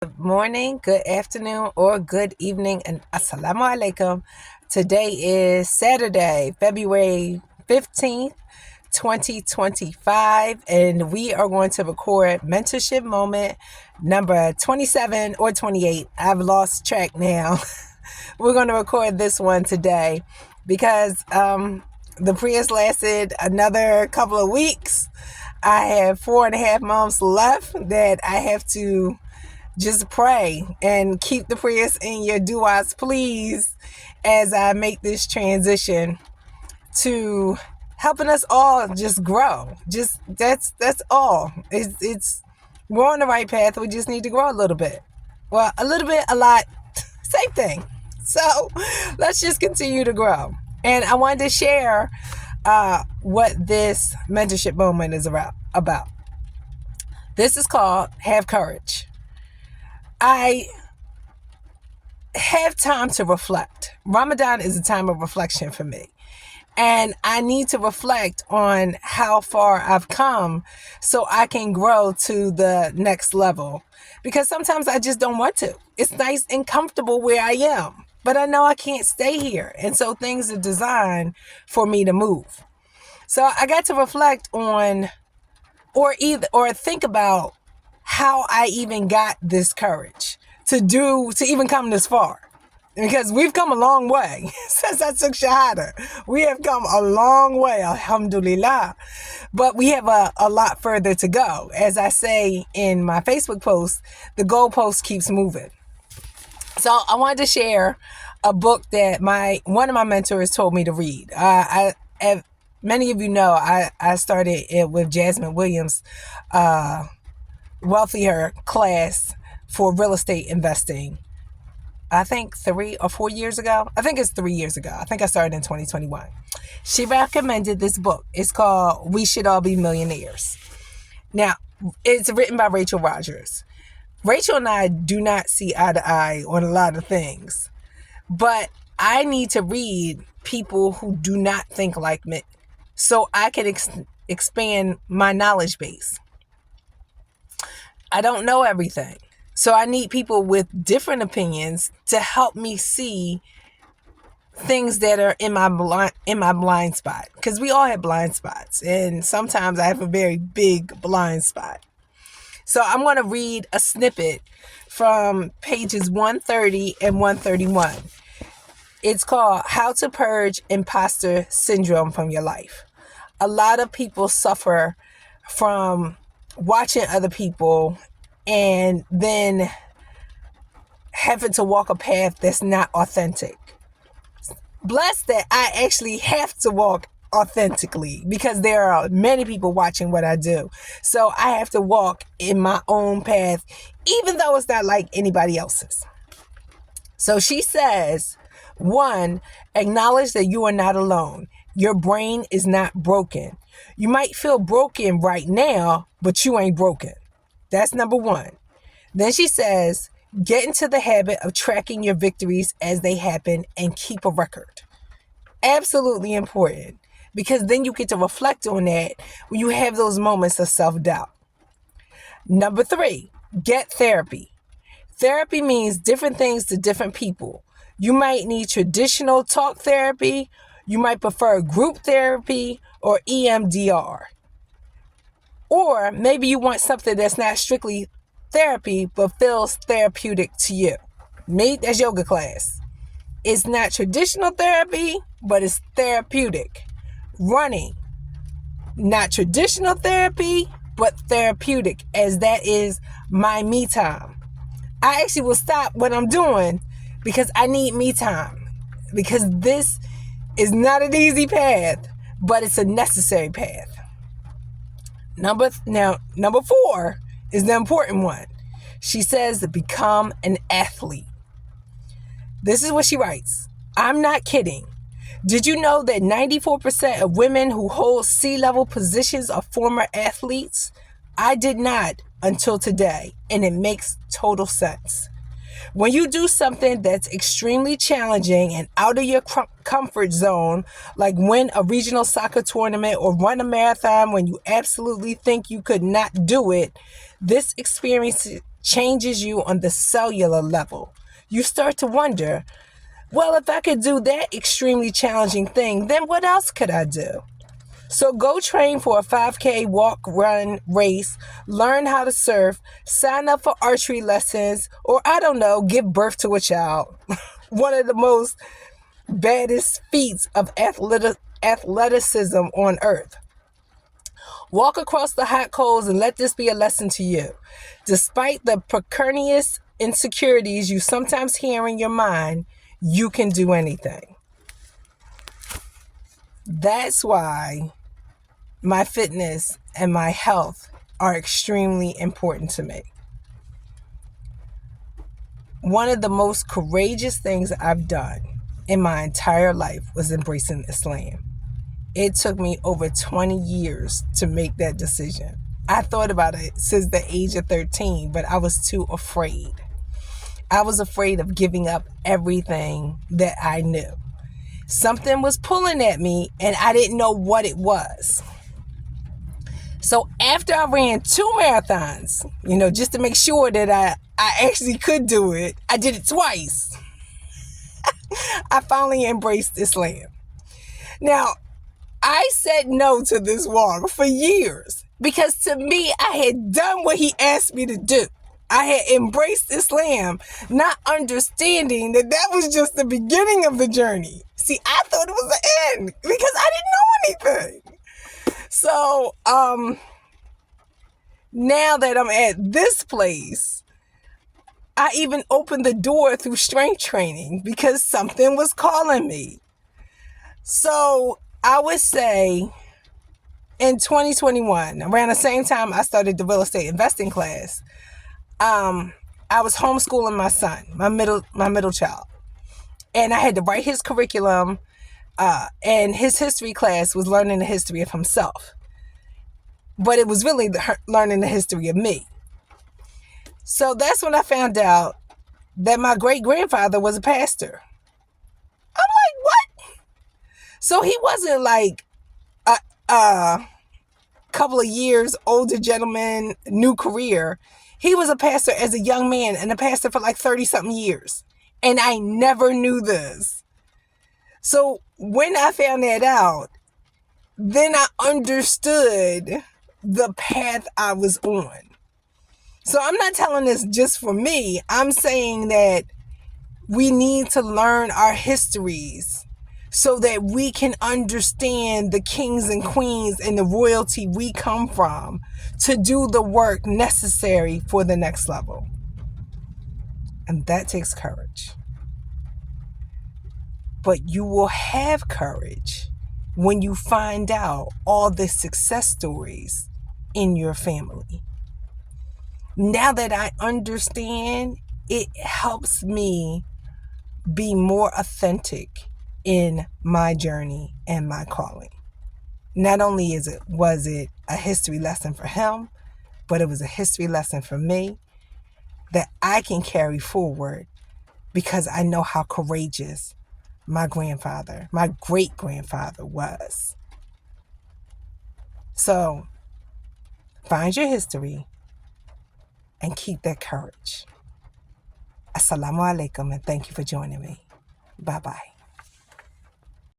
Good morning, good afternoon, or good evening, and assalamu alaikum. Today is Saturday, February 15th, 2025, and we are going to record mentorship moment number 27 or 28. I've lost track now. We're going to record this one today because the Prius lasted another couple of weeks. I have 4.5 months left that I have to just pray and keep the prayers in your du'as, please, as I make this transition to helping us all just grow. Just that's all. It's we're on the right path. We just need to grow a little bit. Well, a little bit, a lot, same thing. So let's just continue to grow. And I wanted to share what this mentorship moment is about. This is called Have Courage. I have time to reflect. Ramadan is a time of reflection for me. And I need to reflect on how far I've come so I can grow to the next level. Because sometimes I just don't want to. It's nice and comfortable where I am, but I know I can't stay here. And so things are designed for me to move. So I got to reflect on or think about how I even got this courage to even come this far. Because we've come a long way since I took Shahada. We have come a long way, Alhamdulillah. But we have a lot further to go. As I say in my Facebook post, the goalpost keeps moving. So I wanted to share a book that one of my mentors told me to read. Many of you know, I started it with Jasmine Williams' wealthier class for real estate investing. I think 3 or 4 years ago. I think it's 3 years ago. I think I started in 2021. She recommended this book. It's called We Should All Be Millionaires. Now, it's written by Rachel Rogers. Rachel and I do not see eye to eye on a lot of things, but I need to read people who do not think like me so I can expand my knowledge base. I don't know everything. So I need people with different opinions to help me see things that are in my blind spot. Because we all have blind spots. And sometimes I have a very big blind spot. So I'm going to read a snippet from pages 130 and 131. It's called How to Purge Imposter Syndrome from Your Life. A lot of people suffer from watching other people and then having to walk a path that's not authentic. Blessed that I actually have to walk authentically because there are many people watching what I do. So I have to walk in my own path, even though it's not like anybody else's. So she says, 1, acknowledge that you are not alone. Your brain is not broken. You might feel broken right now, but you ain't broken. That's number 1. Then she says, get into the habit of tracking your victories as they happen and keep a record. Absolutely important, because then you get to reflect on that when you have those moments of self-doubt. Number 3, get therapy. Therapy means different things to different people. You might need traditional talk therapy. You might prefer group therapy or EMDR. Or maybe you want something that's not strictly therapy, but feels therapeutic to you. Me, that's yoga class. It's not traditional therapy, but it's therapeutic. Running, not traditional therapy, but therapeutic, as that is my me time. I actually will stop what I'm doing because I need me time. Because this is not an easy path, but it's a necessary path. Number 4 is the important one. She says to become an athlete. This is what she writes. I'm not kidding. Did you know that 94% of women who hold C-level positions are former athletes? I did not until today, and it makes total sense. When you do something that's extremely challenging and out of your comfort zone, like win a regional soccer tournament or run a marathon when you absolutely think you could not do it, this experience changes you on the cellular level. You start to wonder, well, if I could do that extremely challenging thing, then what else could I do? So go train for a 5K walk, run, race, learn how to surf, sign up for archery lessons, or I don't know, give birth to a child. One of the most baddest feats of athleticism on earth. Walk across the hot coals and let this be a lesson to you. Despite the precarious insecurities you sometimes hear in your mind, you can do anything. That's why my fitness and my health are extremely important to me. One of the most courageous things I've done in my entire life was embracing Islam. It took me over 20 years to make that decision. I thought about it since the age of 13, but I was too afraid. I was afraid of giving up everything that I knew. Something was pulling at me and I didn't know what it was. So after I ran 2 marathons, just to make sure that I actually could do it, I did it twice. I finally embraced Islam. Now, I said no to this walk for years because to me, I had done what he asked me to do. I had embraced Islam, not understanding that that was just the beginning of the journey. See, I thought it was the end because I didn't know anything. So, now that I'm at this place, I even opened the door through strength training because something was calling me. So I would say in 2021, around the same time I started the real estate investing class, I was homeschooling my son, my middle child. And I had to write his curriculum, and his history class was learning the history of himself. But it was really learning the history of me. So that's when I found out that my great-grandfather was a pastor. I'm like, what? So he wasn't like a couple of years older gentleman, new career. He was a pastor as a young man and a pastor for like 30-something years. And I never knew this. So when I found that out, then I understood the path I was on. So I'm not telling this just for me. I'm saying that we need to learn our histories so that we can understand the kings and queens and the royalty we come from to do the work necessary for the next level. And that takes courage. But you will have courage when you find out all the success stories in your family. Now that I understand, it helps me be more authentic in my journey and my calling. Not only was it a history lesson for him, but it was a history lesson for me that I can carry forward because I know how courageous my great-grandfather was. So, find your history and keep that courage. Assalamu alaikum, and thank you for joining me. Bye-bye.